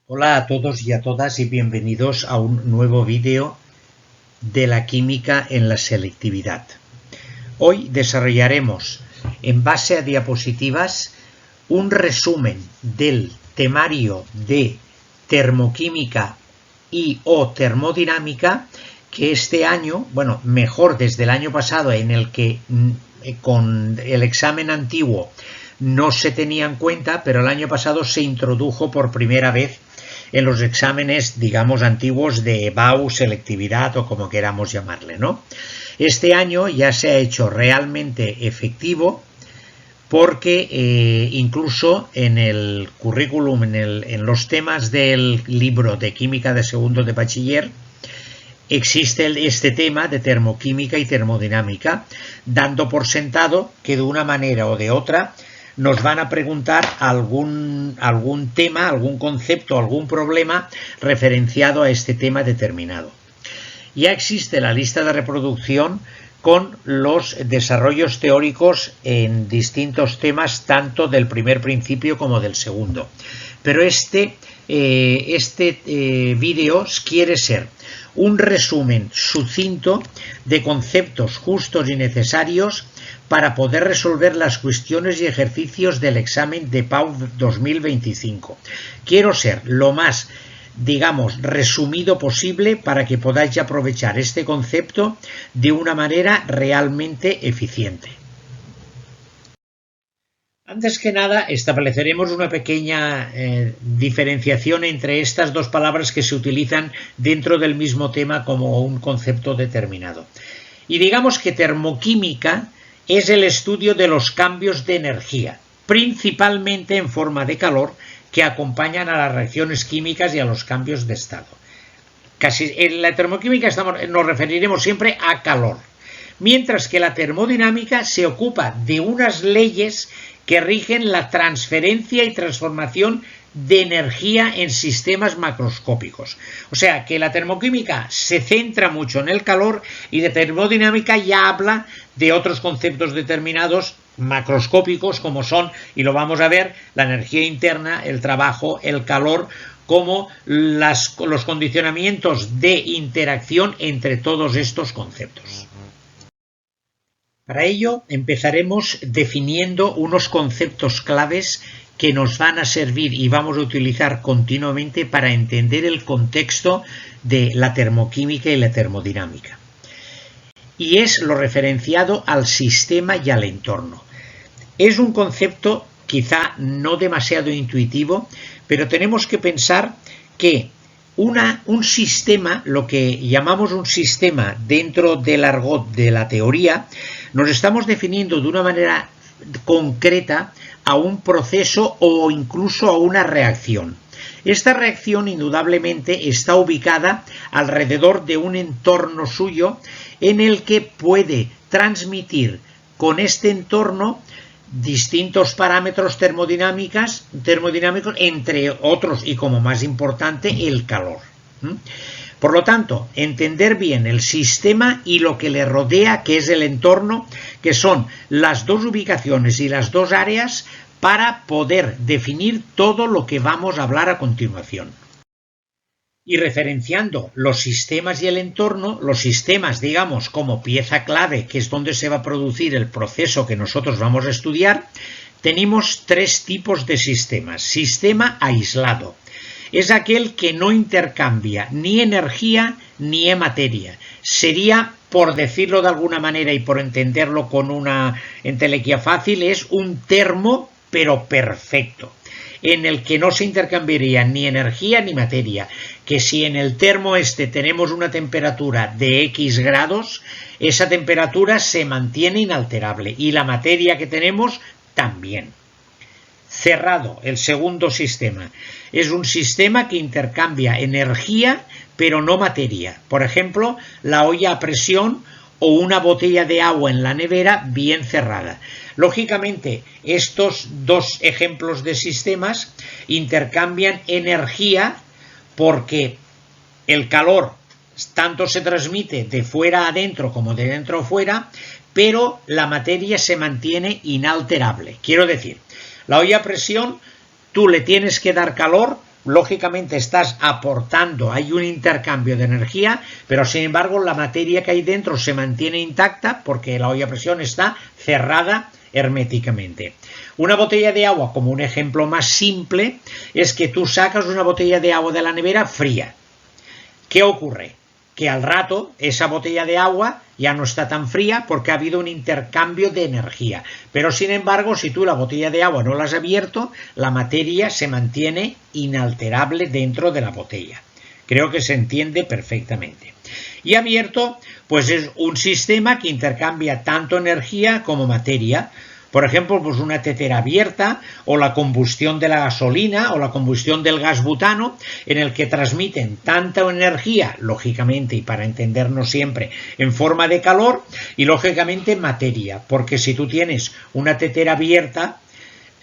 Hola a todos y a todas y bienvenidos a un nuevo vídeo de la química en la selectividad. Hoy desarrollaremos, en base a diapositivas, un resumen del temario de termoquímica y o termodinámica que este año, bueno, mejor desde el año pasado, en el que con el examen antiguo no se tenía en cuenta, pero el año pasado se introdujo por primera vez en los exámenes, digamos, antiguos de BAU, selectividad o como queramos llamarle, ¿no? Este año ya se ha hecho realmente efectivo porque incluso en el currículum, en los temas del libro de química de segundo de bachiller, existe este tema de termoquímica y termodinámica, dando por sentado que de una manera o de otra nos van a preguntar algún tema, algún concepto, algún problema referenciado a este tema determinado. Ya existe la lista de reproducción con los desarrollos teóricos en distintos temas, tanto del primer principio como del segundo. Pero este vídeo quiere ser un resumen sucinto de conceptos justos y necesarios para poder resolver las cuestiones y ejercicios del examen de PAU 2025. Quiero ser lo más, digamos, resumido posible para que podáis aprovechar este concepto de una manera realmente eficiente. Antes que nada, estableceremos una pequeña diferenciación entre estas dos palabras que se utilizan dentro del mismo tema como un concepto determinado. Y digamos que termoquímica es el estudio de los cambios de energía, principalmente en forma de calor, que acompañan a las reacciones químicas y a los cambios de estado. En la termoquímica nos referiremos siempre a calor, mientras que la termodinámica se ocupa de unas leyes que rigen la transferencia y transformación de energía en sistemas macroscópicos. O sea que la termoquímica se centra mucho en el calor y la termodinámica ya habla de otros conceptos determinados macroscópicos como son, y lo vamos a ver, la energía interna, el trabajo, el calor, como los condicionamientos de interacción entre todos estos conceptos. Para ello empezaremos definiendo unos conceptos claves que nos van a servir y vamos a utilizar continuamente para entender el contexto de la termoquímica y la termodinámica. Y es lo referenciado al sistema y al entorno. Es un concepto quizá no demasiado intuitivo, pero tenemos que pensar que un sistema, lo que llamamos un sistema dentro del argot de la teoría, nos estamos definiendo de una manera concreta a un proceso o incluso a una reacción. Esta reacción indudablemente está ubicada alrededor de un entorno suyo en el que puede transmitir con este entorno distintos parámetros termodinámicos, entre otros y como más importante el calor. Por lo tanto, entender bien el sistema y lo que le rodea, que es el entorno, que son las dos ubicaciones y las dos áreas para poder definir todo lo que vamos a hablar a continuación. Y referenciando los sistemas y el entorno, los sistemas, digamos, como pieza clave, que es donde se va a producir el proceso que nosotros vamos a estudiar, tenemos tres tipos de sistemas. Sistema aislado. Es aquel que no intercambia ni energía ni materia. Sería, por decirlo de alguna manera y por entenderlo con una entelequia fácil, es un termo, pero perfecto, en el que no se intercambiaría ni energía ni materia, que si en el termo tenemos una temperatura de X grados, esa temperatura se mantiene inalterable y la materia que tenemos también. Cerrado, el segundo sistema, es un sistema que intercambia energía pero no materia. Por ejemplo, la olla a presión o una botella de agua en la nevera bien cerrada. Lógicamente, estos dos ejemplos de sistemas intercambian energía porque el calor tanto se transmite de fuera a dentro como de dentro a fuera, pero la materia se mantiene inalterable. Quiero decir, la olla a presión tú le tienes que dar calor lógicamente estás aportando, hay un intercambio de energía, pero sin embargo la materia que hay dentro se mantiene intacta porque la olla a presión está cerrada herméticamente. Una botella de agua, como un ejemplo más simple, es que tú sacas una botella de agua de la nevera fría. ¿Qué ocurre? Que al rato esa botella de agua ya no está tan fría porque ha habido un intercambio de energía. Pero sin embargo, si tú la botella de agua no la has abierto, la materia se mantiene inalterable dentro de la botella. Creo que se entiende perfectamente. Y abierto, pues es un sistema que intercambia tanto energía como materia. Por ejemplo, pues una tetera abierta o la combustión de la gasolina o la combustión del gas butano, en el que transmiten tanta energía, lógicamente, y para entendernos siempre, en forma de calor y lógicamente materia, porque si tú tienes una tetera abierta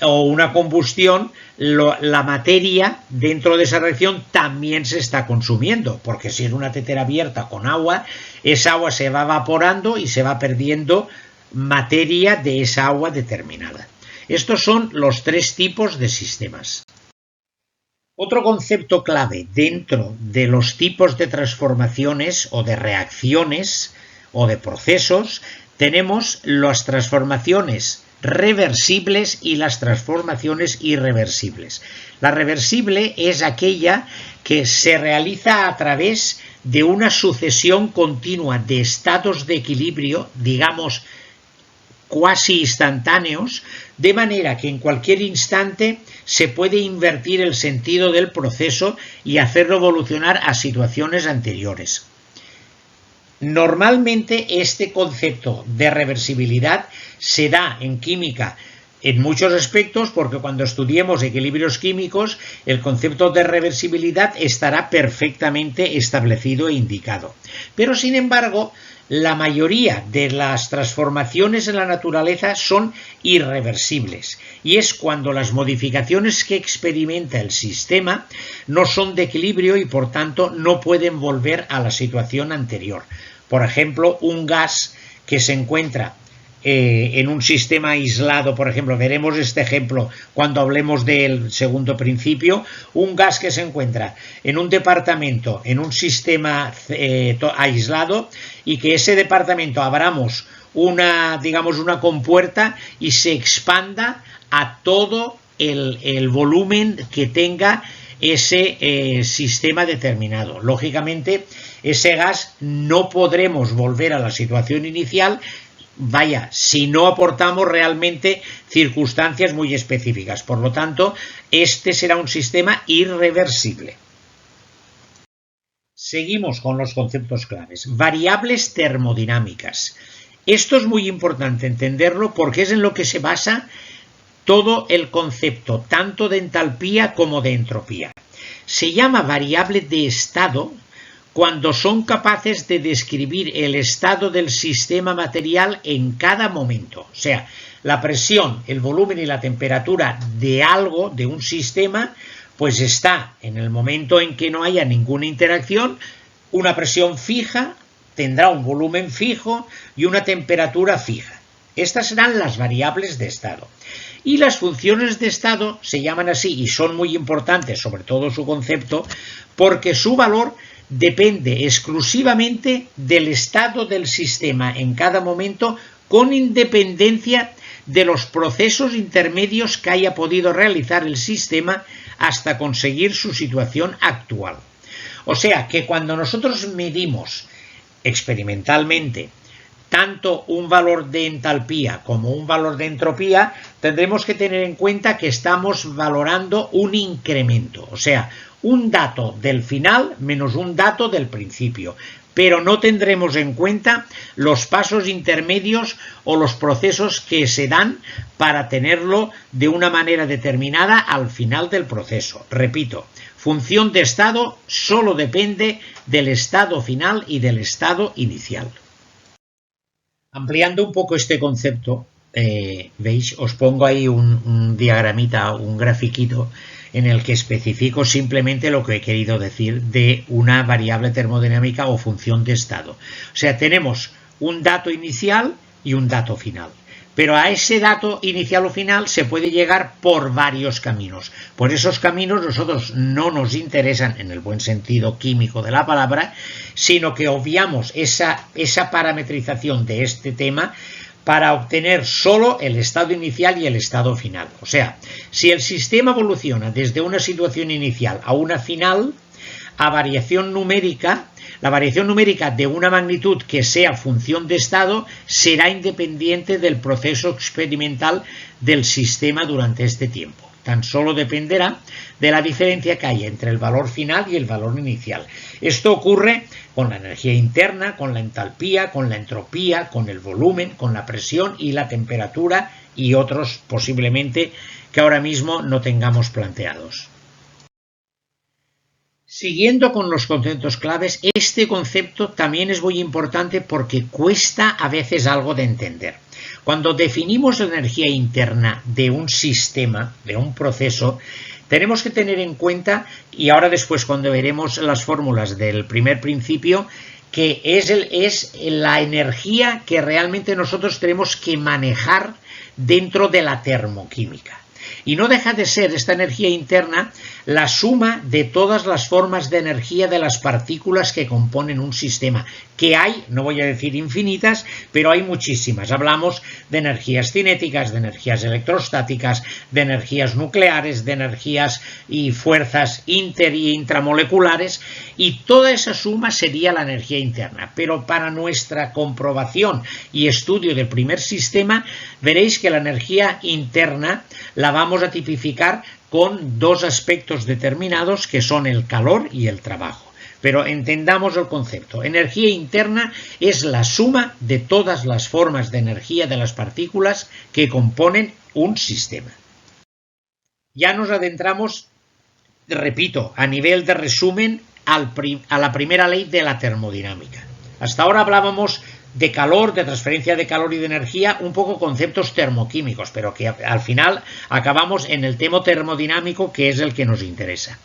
o una combustión, la materia dentro de esa reacción también se está consumiendo, porque si es una tetera abierta con agua, esa agua se va evaporando y se va perdiendo materia de esa agua determinada. Estos son los tres tipos de sistemas. Otro concepto clave dentro de los tipos de transformaciones o de reacciones o de procesos, tenemos las transformaciones reversibles y las transformaciones irreversibles. La reversible es aquella que se realiza a través de una sucesión continua de estados de equilibrio, digamos, cuasi instantáneos, de manera que en cualquier instante se puede invertir el sentido del proceso y hacerlo evolucionar a situaciones anteriores. Normalmente este concepto de reversibilidad se da en química en muchos aspectos, porque cuando estudiemos equilibrios químicos el concepto de reversibilidad estará perfectamente establecido e indicado. Pero sin embargo, la mayoría de las transformaciones en la naturaleza son irreversibles, y es cuando las modificaciones que experimenta el sistema no son de equilibrio y por tanto no pueden volver a la situación anterior. Por ejemplo, un gas que se encuentra en un sistema aislado, por ejemplo, veremos este ejemplo cuando hablemos del segundo principio, un gas que se encuentra en un departamento, en un sistema aislado, y que ese departamento abramos una compuerta y se expanda a todo el volumen que tenga ese sistema determinado. Lógicamente, ese gas no podremos volver a la situación inicial, si no aportamos realmente circunstancias muy específicas. Por lo tanto, este será un sistema irreversible. Seguimos con los conceptos claves. Variables termodinámicas. Esto es muy importante entenderlo porque es en lo que se basa todo el concepto, tanto de entalpía como de entropía. Se llama variable de estado cuando son capaces de describir el estado del sistema material en cada momento. O sea, la presión, el volumen y la temperatura de algo, de un sistema, pues está en el momento en que no haya ninguna interacción, una presión fija, tendrá un volumen fijo y una temperatura fija. Estas serán las variables de estado. Y las funciones de estado se llaman así y son muy importantes, sobre todo su concepto, porque su valor depende exclusivamente del estado del sistema en cada momento, con independencia de los procesos intermedios que haya podido realizar el sistema hasta conseguir su situación actual. O sea que cuando nosotros medimos experimentalmente tanto un valor de entalpía como un valor de entropía, tendremos que tener en cuenta que estamos valorando un incremento, o sea, un dato del final menos un dato del principio, pero no tendremos en cuenta los pasos intermedios o los procesos que se dan para tenerlo de una manera determinada al final del proceso. Repito, función de estado solo depende del estado final y del estado inicial. Ampliando un poco este concepto, veis, os pongo ahí un diagramita, un grafiquito en el que especifico simplemente lo que he querido decir de una variable termodinámica o función de estado. O sea, tenemos un dato inicial y un dato final. Pero a ese dato inicial o final se puede llegar por varios caminos. Por esos caminos nosotros no nos interesan en el buen sentido químico de la palabra, sino que obviamos esa parametrización de este tema para obtener solo el estado inicial y el estado final. O sea, si el sistema evoluciona desde una situación inicial a una final, a variación numérica, la variación numérica de una magnitud que sea función de estado será independiente del proceso experimental del sistema durante este tiempo. Tan solo dependerá de la diferencia que haya entre el valor final y el valor inicial. Esto ocurre con la energía interna, con la entalpía, con la entropía, con el volumen, con la presión y la temperatura y otros posiblemente que ahora mismo no tengamos planteados. Siguiendo con los conceptos claves, este concepto también es muy importante porque cuesta a veces algo de entender. Cuando definimos la energía interna de un sistema, de un proceso, tenemos que tener en cuenta, y ahora después cuando veremos las fórmulas del primer principio, que es la energía que realmente nosotros tenemos que manejar dentro de la termoquímica. Y no deja de ser esta energía interna la suma de todas las formas de energía de las partículas que componen un sistema, que hay, no voy a decir infinitas, pero hay muchísimas. Hablamos de energías cinéticas, de energías electrostáticas, de energías nucleares, de energías y fuerzas inter y intramoleculares, y toda esa suma sería la energía interna. Pero para nuestra comprobación y estudio del primer sistema, veréis que la energía interna la vamos a tipificar con dos aspectos determinados que son el calor y el trabajo. Pero entendamos el concepto. Energía interna es la suma de todas las formas de energía de las partículas que componen un sistema. Ya nos adentramos, repito, a nivel de resumen a la primera ley de la termodinámica. Hasta ahora hablábamos de calor, de transferencia de calor y de energía, un poco conceptos termoquímicos, pero que al final acabamos en el tema termodinámico, que es el que nos interesa.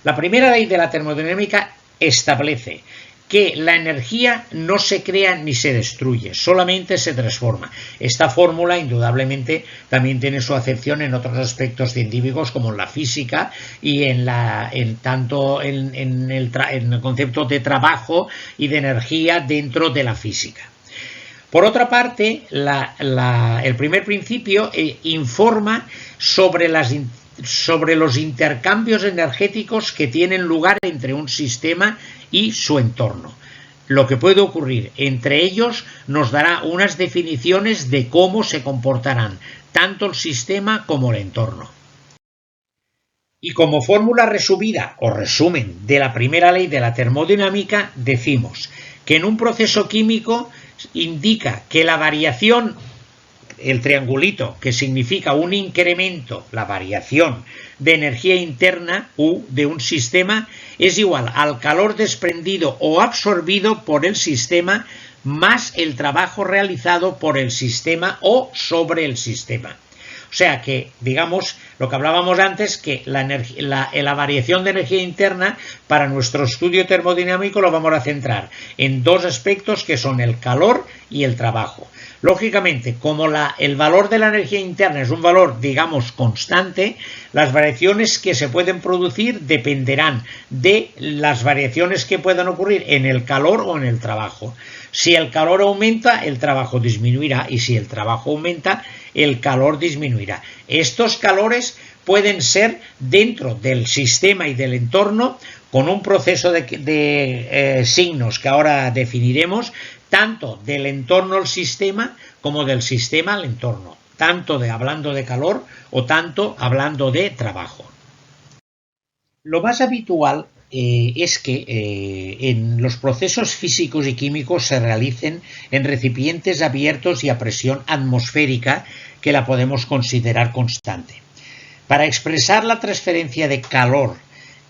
La primera ley de la termodinámica establece que la energía no se crea ni se destruye, solamente se transforma. Esta fórmula indudablemente también tiene su acepción en otros aspectos científicos como en la física y en el concepto de trabajo y de energía dentro de la física. Por otra parte, el primer principio informa sobre los intercambios energéticos que tienen lugar entre un sistema y su entorno. Lo que puede ocurrir entre ellos nos dará unas definiciones de cómo se comportarán tanto el sistema como el entorno. Y como fórmula resumida o resumen de la primera ley de la termodinámica, decimos que en un proceso químico indica que la variación, el triangulito, que significa un incremento, la variación de energía interna U de un sistema, es igual al calor desprendido o absorbido por el sistema más el trabajo realizado por el sistema o sobre el sistema. O sea que, digamos, lo que hablábamos antes, que la variación de energía interna para nuestro estudio termodinámico lo vamos a centrar en dos aspectos que son el calor y el trabajo. Lógicamente, como el valor de la energía interna es un valor, digamos, constante, las variaciones que se pueden producir dependerán de las variaciones que puedan ocurrir en el calor o en el trabajo. Si el calor aumenta, el trabajo disminuirá, y si el trabajo aumenta, el calor disminuirá. Estos calores pueden ser dentro del sistema y del entorno con un proceso de signos que ahora definiremos, tanto del entorno al sistema como del sistema al entorno, tanto hablando de calor o tanto hablando de trabajo. Lo más habitual es que en los procesos físicos y químicos se realicen en recipientes abiertos y a presión atmosférica que la podemos considerar constante. Para expresar la transferencia de calor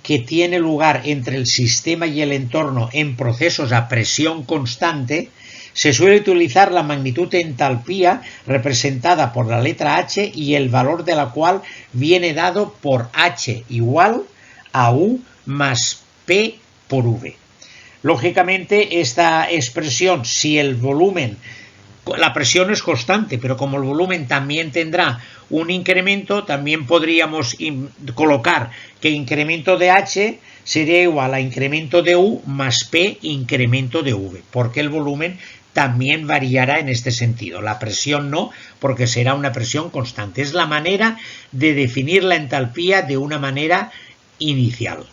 que tiene lugar entre el sistema y el entorno en procesos a presión constante, se suele utilizar la magnitud de entalpía representada por la letra H y el valor de la cual viene dado por H igual a U más P por V. Lógicamente, esta expresión, si el volumen la presión es constante, pero como el volumen también tendrá un incremento, también podríamos colocar que incremento de H sería igual a incremento de U más P incremento de V, porque el volumen también variará en este sentido. La presión no, porque será una presión constante. Es la manera de definir la entalpía de una manera inicial.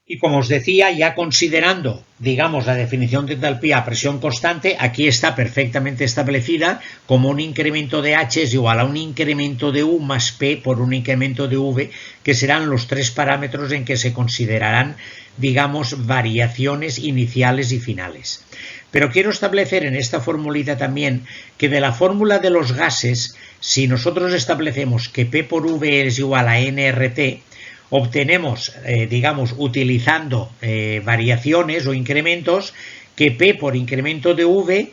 Y como os decía, ya considerando, digamos, la definición de entalpía a presión constante, aquí está perfectamente establecida como un incremento de H es igual a un incremento de U más P por un incremento de V, que serán los tres parámetros en que se considerarán, digamos, variaciones iniciales y finales. Pero quiero establecer en esta formulita también que de la fórmula de los gases, si nosotros establecemos que P por V es igual a nRT, obtenemos, digamos, utilizando variaciones o incrementos, que P por incremento de V,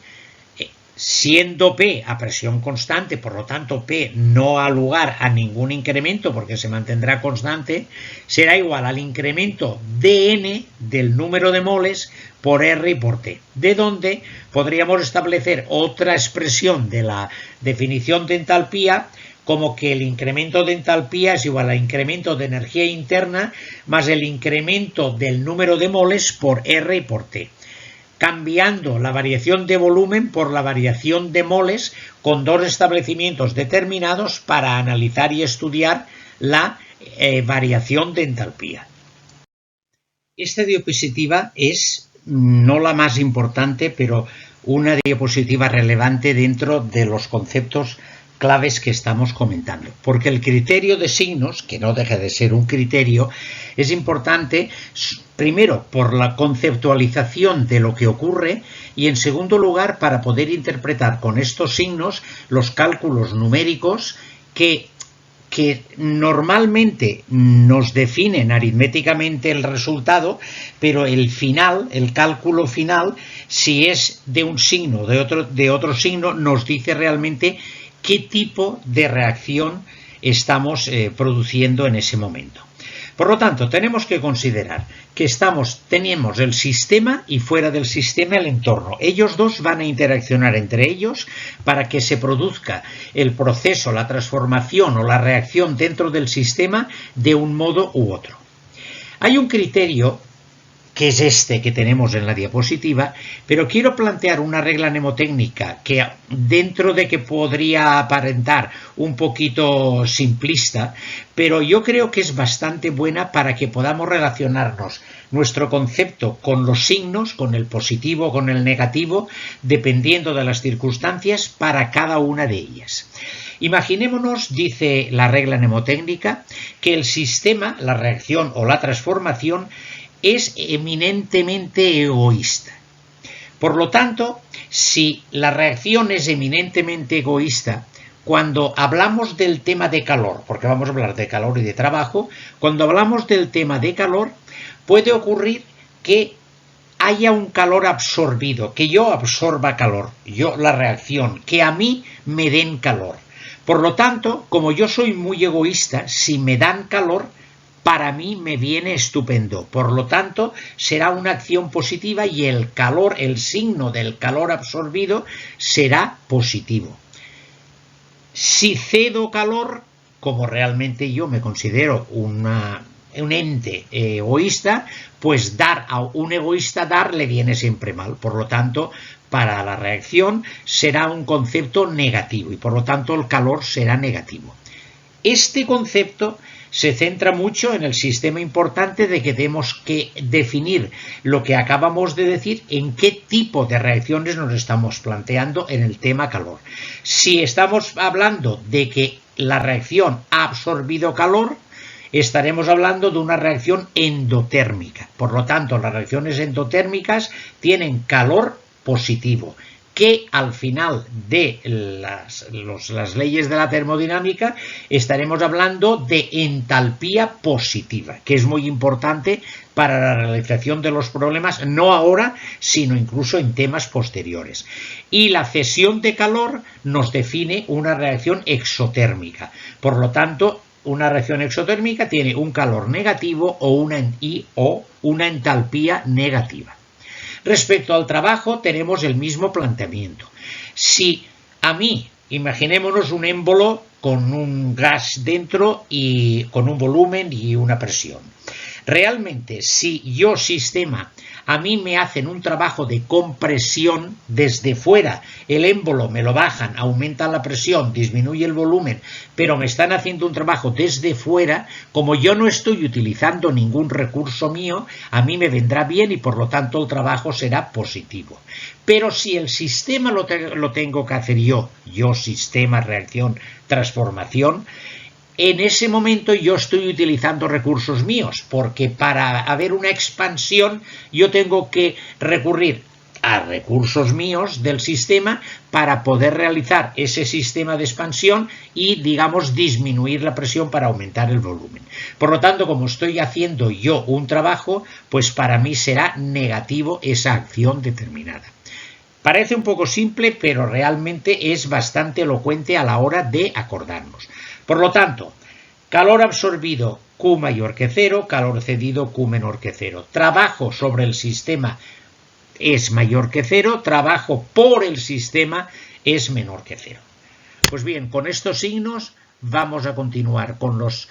siendo P a presión constante, por lo tanto P no ha lugar a ningún incremento porque se mantendrá constante, será igual al incremento de N del número de moles por R y por T, de donde podríamos establecer otra expresión de la definición de entalpía, como que el incremento de entalpía es igual al incremento de energía interna más el incremento del número de moles por R y por T, cambiando la variación de volumen por la variación de moles con dos establecimientos determinados para analizar y estudiar la variación de entalpía. Esta diapositiva es no la más importante, pero una diapositiva relevante dentro de los conceptos claves que estamos comentando, porque el criterio de signos, que no deja de ser un criterio, es importante primero por la conceptualización de lo que ocurre y en segundo lugar para poder interpretar con estos signos los cálculos numéricos que normalmente nos definen aritméticamente el resultado, pero el final, el cálculo final, si es de un signo o de otro signo, nos dice realmente qué tipo de reacción estamos produciendo en ese momento. Por lo tanto, tenemos que considerar que tenemos el sistema y fuera del sistema el entorno. Ellos dos van a interaccionar entre ellos para que se produzca el proceso, la transformación o la reacción dentro del sistema de un modo u otro. Hay un criterio que es este que tenemos en la diapositiva, pero quiero plantear una regla mnemotécnica que dentro de que podría aparentar un poquito simplista, pero yo creo que es bastante buena para que podamos relacionarnos nuestro concepto con los signos, con el positivo, con el negativo, dependiendo de las circunstancias para cada una de ellas. Imaginémonos, dice la regla mnemotécnica, que el sistema, la reacción o la transformación es eminentemente egoísta. Por lo tanto, si la reacción es eminentemente egoísta, cuando hablamos del tema de calor, porque vamos a hablar de calor y de trabajo, cuando hablamos del tema de calor, puede ocurrir que haya un calor absorbido, que yo absorba calor, la reacción, que a mí me den calor. Por lo tanto, como yo soy muy egoísta, si me dan calor, para mí me viene estupendo. Por lo tanto, será una acción positiva y el calor, el signo del calor absorbido, será positivo. Si cedo calor, como realmente yo me considero un ente egoísta, pues a un egoísta dar le viene siempre mal. Por lo tanto, para la reacción será un concepto negativo y por lo tanto el calor será negativo. Este concepto se centra mucho en el sistema importante de que tenemos que definir lo que acabamos de decir, en qué tipo de reacciones nos estamos planteando en el tema calor. Si estamos hablando de que la reacción ha absorbido calor, estaremos hablando de una reacción endotérmica. Por lo tanto, las reacciones endotérmicas tienen calor positivo, que al final de las leyes de la termodinámica estaremos hablando de entalpía positiva, que es muy importante para la realización de los problemas, no ahora, sino incluso en temas posteriores. Y la cesión de calor nos define una reacción exotérmica. Por lo tanto, una reacción exotérmica tiene un calor negativo o una entalpía negativa. Respecto al trabajo tenemos el mismo planteamiento. Si a mí, imaginémonos un émbolo con un gas dentro y con un volumen y una presión. Realmente, si yo, sistema, a mí me hacen un trabajo de compresión desde fuera, el émbolo me lo bajan, aumentan la presión, disminuye el volumen, pero me están haciendo un trabajo desde fuera, como yo no estoy utilizando ningún recurso mío, a mí me vendrá bien y por lo tanto el trabajo será positivo. Pero si el sistema lo tengo que hacer yo, sistema, reacción, transformación, en ese momento yo estoy utilizando recursos míos, porque para haber una expansión yo tengo que recurrir a recursos míos del sistema para poder realizar ese sistema de expansión y, digamos, disminuir la presión para aumentar el volumen. Por lo tanto, como estoy haciendo yo un trabajo, pues para mí será negativo esa acción determinada. Parece un poco simple, pero realmente es bastante elocuente a la hora de acordarnos. Por lo tanto, calor absorbido Q mayor que 0, calor cedido Q menor que 0. Trabajo sobre el sistema es mayor que 0, trabajo por el sistema es menor que 0. Pues bien, con estos signos vamos a continuar con los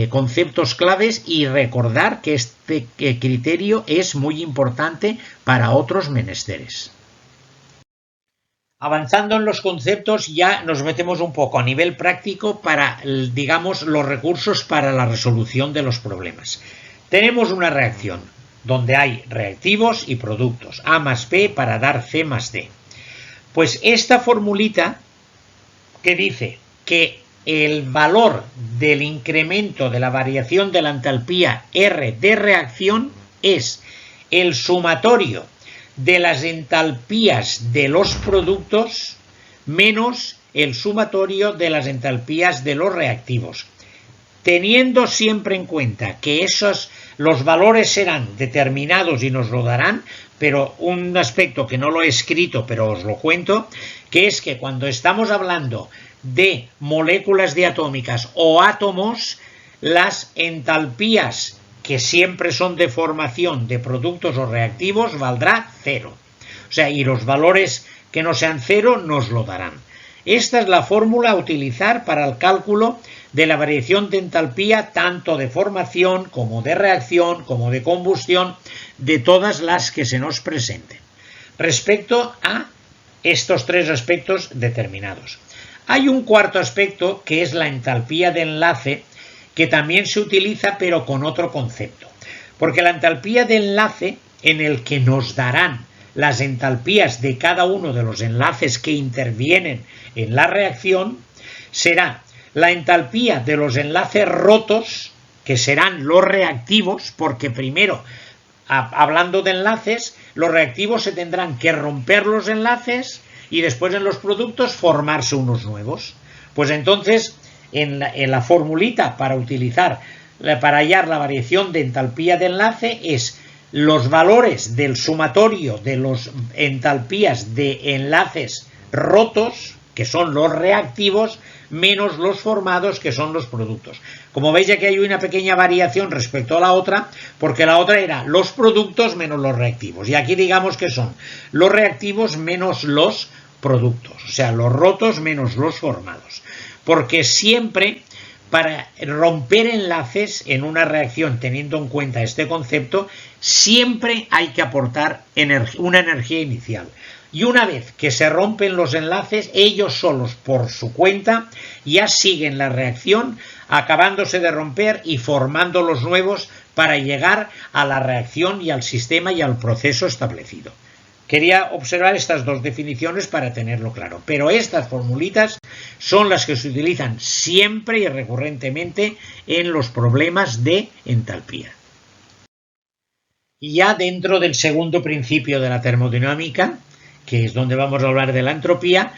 conceptos claves y recordar que este criterio es muy importante para otros menesteres. Avanzando en los conceptos, ya nos metemos un poco a nivel práctico para, digamos, los recursos para la resolución de los problemas. Tenemos una reacción donde hay reactivos y productos, A más B para dar C más D. Pues esta formulita que dice que el valor del incremento de la variación de la entalpía R de reacción es el sumatorio de las entalpías de los productos menos el sumatorio de las entalpías de los reactivos, teniendo siempre en cuenta que los valores serán determinados y nos lo darán, pero un aspecto que no lo he escrito pero os lo cuento, que es que cuando estamos hablando de moléculas diatómicas o átomos, las entalpías que siempre son de formación de productos o reactivos, valdrá 0. O sea, y los valores que no sean 0 nos lo darán. Esta es la fórmula a utilizar para el cálculo de la variación de entalpía, tanto de formación como de reacción, como de combustión, de todas las que se nos presenten. Respecto a estos tres aspectos determinados. Hay un cuarto aspecto que es la entalpía de enlace, que también se utiliza pero con otro concepto, porque la entalpía de enlace en el que nos darán las entalpías de cada uno de los enlaces que intervienen en la reacción será la entalpía de los enlaces rotos, que serán los reactivos, porque primero, hablando de enlaces, los reactivos se tendrán que romper los enlaces y después en los productos formarse unos nuevos. Pues entonces, en la formulita para hallar la variación de entalpía de enlace es los valores del sumatorio de las entalpías de enlaces rotos, que son los reactivos, menos los formados, que son los productos. Como veis, aquí hay una pequeña variación respecto a la otra, porque la otra era los productos menos los reactivos, y aquí digamos que son los reactivos menos los productos, o sea, los rotos menos los formados. Porque siempre, para romper enlaces en una reacción, teniendo en cuenta este concepto, siempre hay que aportar una energía inicial. Y una vez que se rompen los enlaces, ellos solos por su cuenta ya siguen la reacción, acabándose de romper y formando los nuevos para llegar a la reacción y al sistema y al proceso establecido. Quería observar estas dos definiciones para tenerlo claro, pero estas formulitas son las que se utilizan siempre y recurrentemente en los problemas de entalpía. Y ya dentro del segundo principio de la termodinámica, que es donde vamos a hablar de la entropía,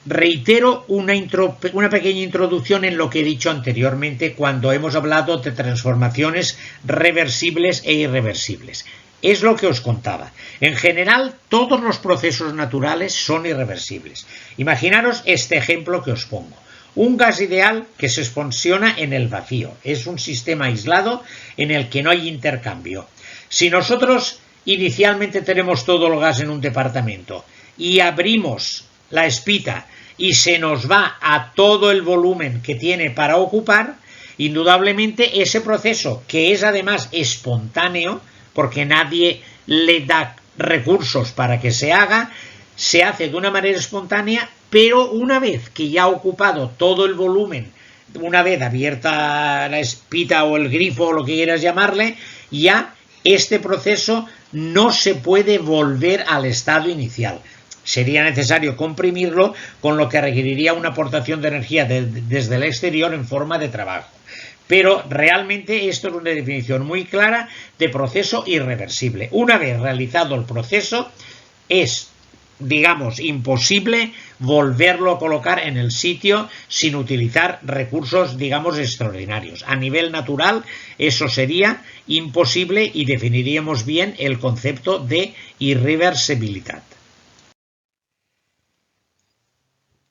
reitero una pequeña introducción en lo que he dicho anteriormente cuando hemos hablado de transformaciones reversibles e irreversibles. Es lo que os contaba. En general, todos los procesos naturales son irreversibles. Imaginaros este ejemplo que os pongo. Un gas ideal que se expansiona en el vacío. Es un sistema aislado en el que no hay intercambio. Si nosotros inicialmente tenemos todo el gas en un departamento y abrimos la espita y se nos va a todo el volumen que tiene para ocupar, indudablemente ese proceso, que es además espontáneo, porque nadie le da recursos para que se haga, se hace de una manera espontánea, pero una vez que ya ha ocupado todo el volumen, una vez abierta la espita o el grifo o lo que quieras llamarle, ya este proceso no se puede volver al estado inicial. Sería necesario comprimirlo, con lo que requeriría una aportación de energía desde el exterior en forma de trabajo. Pero realmente esto es una definición muy clara de proceso irreversible. Una vez realizado el proceso, es, digamos, imposible volverlo a colocar en el sitio sin utilizar recursos, digamos, extraordinarios. A nivel natural eso sería imposible y definiríamos bien el concepto de irreversibilidad.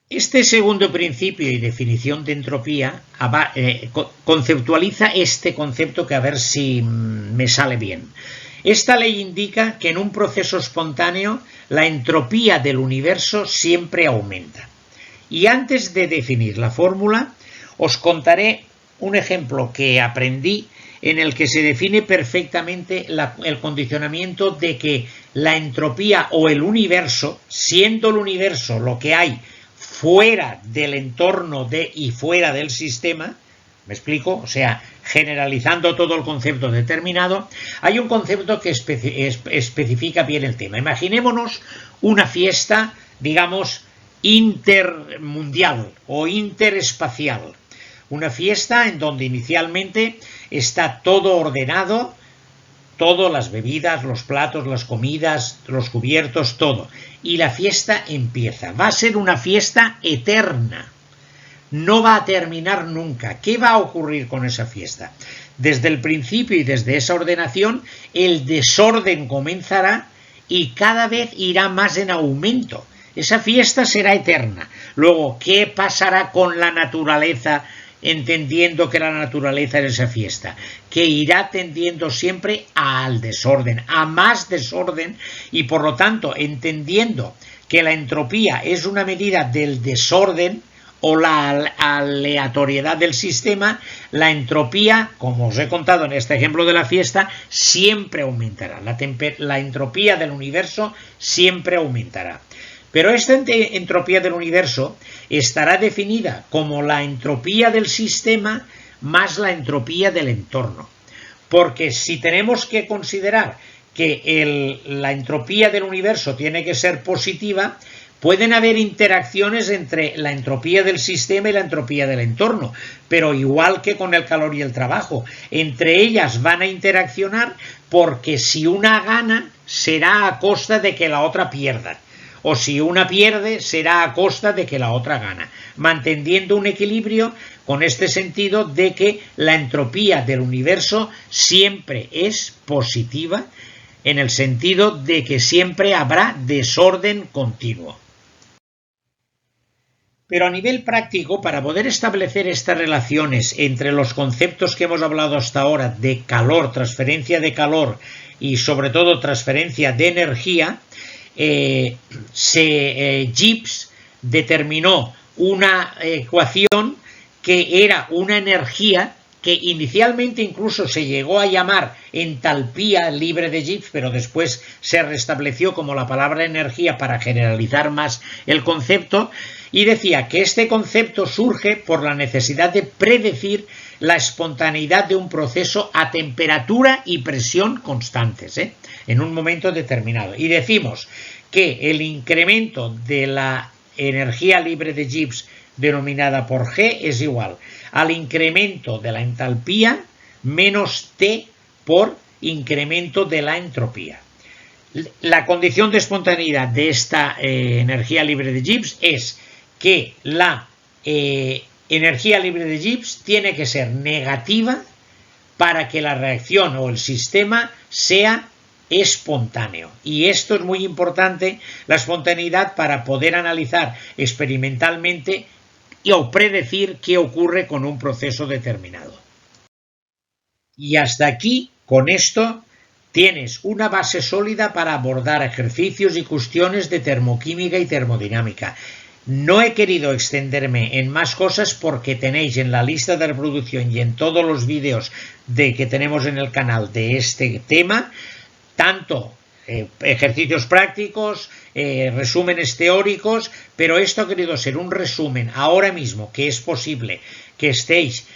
Este segundo principio y definición de entropía conceptualiza este concepto, que a ver si me sale bien. Esta ley indica que en un proceso espontáneo la entropía del universo siempre aumenta. Y antes de definir la fórmula, os contaré un ejemplo que aprendí en el que se define perfectamente el condicionamiento de que la entropía o el universo, siendo el universo lo que hay fuera del entorno y fuera del sistema, ¿me explico? O sea, generalizando todo el concepto determinado, hay un concepto que especifica bien el tema. Imaginémonos una fiesta, digamos, intermundial o interespacial. Una fiesta en donde inicialmente está todo ordenado, todas las bebidas, los platos, las comidas, los cubiertos, todo. Y la fiesta empieza. Va a ser una fiesta eterna. No va a terminar nunca. ¿Qué va a ocurrir con esa fiesta? Desde el principio y desde esa ordenación, el desorden comenzará y cada vez irá más en aumento. Esa fiesta será eterna. Luego, ¿qué pasará con la naturaleza? Entendiendo que la naturaleza es esa fiesta, que irá tendiendo siempre al desorden, a más desorden, y por lo tanto, entendiendo que la entropía es una medida del desorden o la aleatoriedad del sistema, la entropía, como os he contado en este ejemplo de la fiesta, siempre aumentará. La entropía del universo siempre aumentará. Pero esta entropía del universo estará definida como la entropía del sistema más la entropía del entorno. Porque si tenemos que considerar que la entropía del universo tiene que ser positiva, pueden haber interacciones entre la entropía del sistema y la entropía del entorno, pero igual que con el calor y el trabajo, entre ellas van a interaccionar, porque si una gana será a costa de que la otra pierda. O si una pierde, será a costa de que la otra gana, manteniendo un equilibrio con este sentido de que la entropía del universo siempre es positiva, en el sentido de que siempre habrá desorden continuo. Pero a nivel práctico, para poder establecer estas relaciones entre los conceptos que hemos hablado hasta ahora de calor, transferencia de calor y sobre todo transferencia de energía, Gibbs determinó una ecuación que era una energía que inicialmente incluso se llegó a llamar entalpía libre de Gibbs, pero después se restableció como la palabra energía para generalizar más el concepto, y decía que este concepto surge por la necesidad de predecir la espontaneidad de un proceso a temperatura y presión constantes, en un momento determinado. Y decimos que el incremento de la energía libre de Gibbs denominada por G es igual al incremento de la entalpía menos T por incremento de la entropía. La condición de espontaneidad de esta energía libre de Gibbs es que la energía libre de Gibbs tiene que ser negativa para que la reacción o el sistema sea espontáneo. Y esto es muy importante, la espontaneidad, para poder analizar experimentalmente o predecir qué ocurre con un proceso determinado. Y hasta aquí, con esto, tienes una base sólida para abordar ejercicios y cuestiones de termoquímica y termodinámica. No he querido extenderme en más cosas porque tenéis en la lista de reproducción y en todos los vídeos que tenemos en el canal de este tema, tanto ejercicios prácticos, resúmenes teóricos, pero esto ha querido ser un resumen ahora mismo, que es posible que estéis,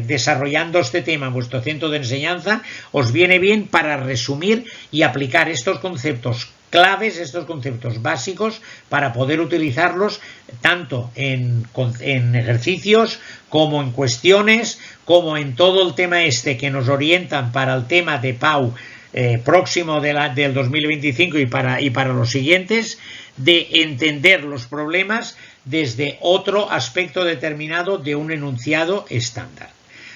desarrollando este tema en vuestro centro de enseñanza, os viene bien para resumir y aplicar estos conceptos claves, estos conceptos básicos, para poder utilizarlos tanto en ejercicios como en cuestiones, como en todo el tema que nos orientan para el tema de PAU próximo del 2025 y para los siguientes, de entender los problemas desde otro aspecto determinado de un enunciado estándar.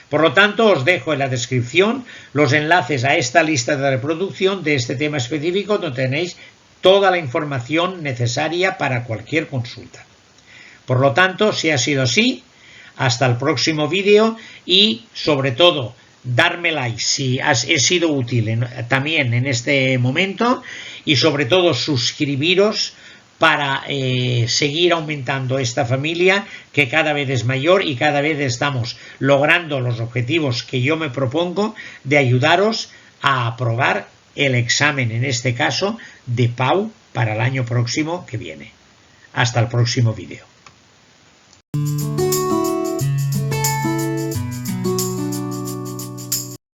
Por lo tanto, os dejo en la descripción los enlaces a esta lista de reproducción de este tema específico, donde tenéis toda la información necesaria para cualquier consulta. Por lo tanto, si ha sido así, hasta el próximo vídeo y, sobre todo, darme like si he sido útil también en este momento y, sobre todo, suscribiros para seguir aumentando esta familia que cada vez es mayor y cada vez estamos logrando los objetivos que yo me propongo de ayudaros a aprobar el examen, en este caso, de PAU para el año próximo que viene. Hasta el próximo vídeo.